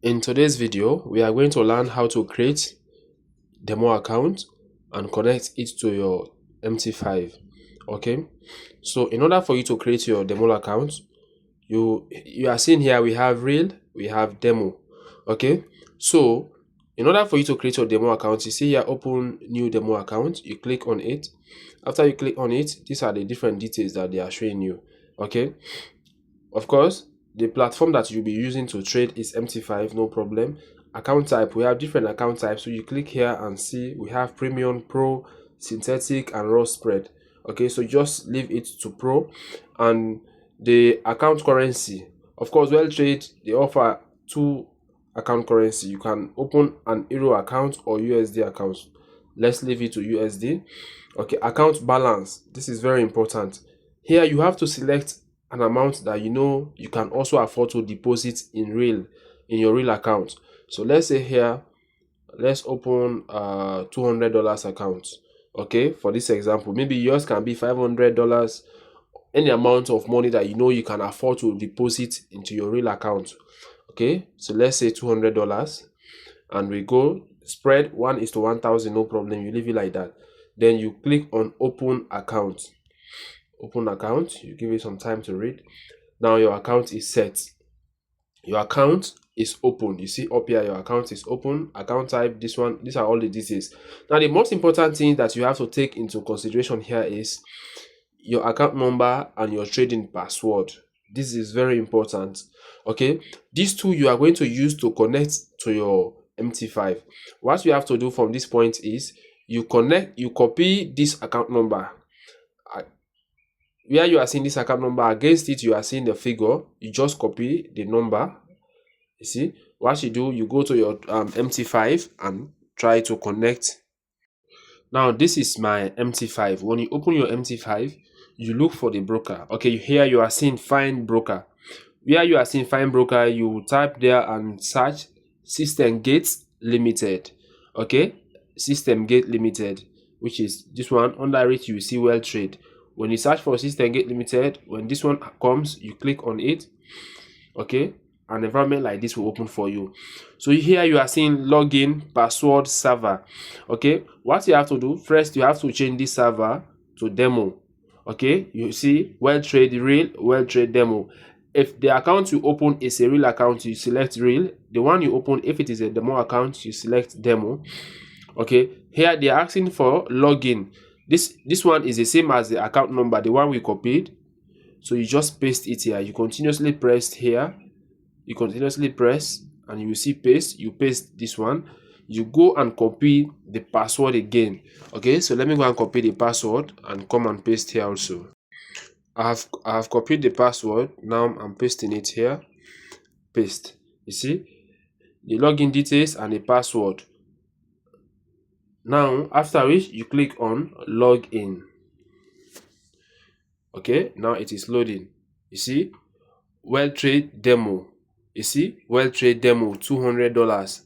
In today's video, we are going to learn how to create demo account and connect it to your MT5. Okay, so in order for you to create your demo account, you are seeing here we have real, we have demo. Okay, so in order for you to create your demo account, you see here open new demo account, you click on it. After you click on it, these are the different details that they are showing you. Okay, of course, the platform that you'll be using to trade is MT5, no problem. Account type, we have different account types, so you click here and see we have premium, pro, synthetic, and raw spread. Okay, so just leave it to pro. And the account currency, of course, Weltrade, they offer two account currency. You can open an euro account or USD account. Let's leave it to USD. Okay, account balance, this is very important. Here you have to select an amount that you know you can also afford to deposit in your real account. So let's say here, let's open $200 account. Okay, for this example, maybe yours can be $500, any amount of money that you know you can afford to deposit into your real account. Okay, so let's say $200, and we go spread 1:1000, no problem, you leave it like that. Then you click on open account. Open account, you give it some time to read. Now your account is set, your account is open. You see up here, your account is open. Account type, this one, these are all the details. Now the most important thing that you have to take into consideration here is your account number and your trading password. This is very important. Okay, these two you are going to use to connect to your MT5. What you have to do from this point is you copy this account number. Where you are seeing this account number, against it you are seeing the figure, you just copy the number. You see what you do, you go to your MT5 and try to connect. Now this is my MT5. When you open your MT5, you look for the broker. Okay, here you are seeing find broker. Where you are seeing find broker, you type there and search System Gate Limited. Okay, System Gate Limited, which is this one. Under it you see Weltrade. When you search for System Gate Limited, when this one comes, you click on it. Okay, an environment like this will open for you. So here you are seeing login, password, server. Okay, what you have to do first, you have to change this server to demo. Okay, you see Weltrade real, Weltrade demo. If the account you open is a real account, you select real. The one you open, if it is a demo account, you select demo. Okay, here they are asking for login. This one is the same as the account number, the one we copied. So you just paste it here. You continuously press here. You continuously press and you will see paste. You paste this one. You go and copy the password again. Okay, so let me go and copy the password and come and paste here also. I have copied the password. Now I'm pasting it here. Paste. You see the login details and the password. Now after which you click on login. Okay, now it is loading. You see Weltrade demo. You see Weltrade demo, $200.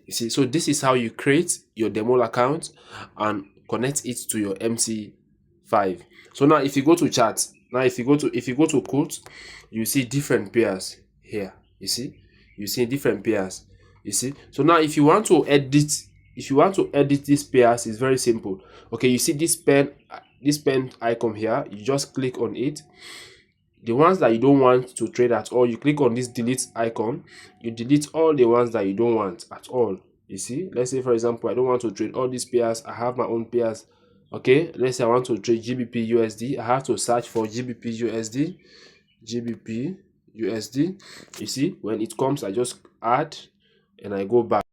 You see, so this is how you create your demo account and connect it to your MT5. So now if you go to chart, now if you go to quote, you see different pairs here. You see different pairs. You see, so now if you want to edit these pairs, it's very simple. Okay, you see this pen icon here, you just click on it. The ones that you don't want to trade at all, you click on this delete icon. You delete all the ones that you don't want at all. You see, let's say for example, I don't want to trade all these pairs. I have my own pairs. Okay, let's say I want to trade GBP USD. I have to search for GBP USD. GBP USD. You see, when it comes, I just add and I go back.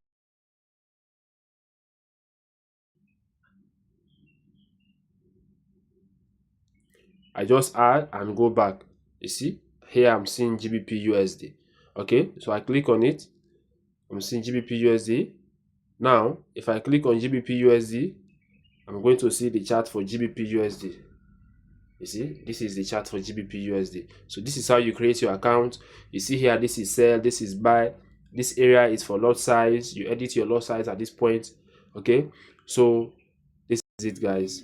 I just add and go back. You see, here I'm seeing GBP USD. Okay, so I click on it. I'm seeing GBP USD. Now, if I click on GBP USD, I'm going to see the chart for GBP USD. You see, this is the chart for GBP USD. So this is how you create your account. You see here, this is sell, this is buy. This area is for lot size. You edit your lot size at this point. Okay, so this is it, guys.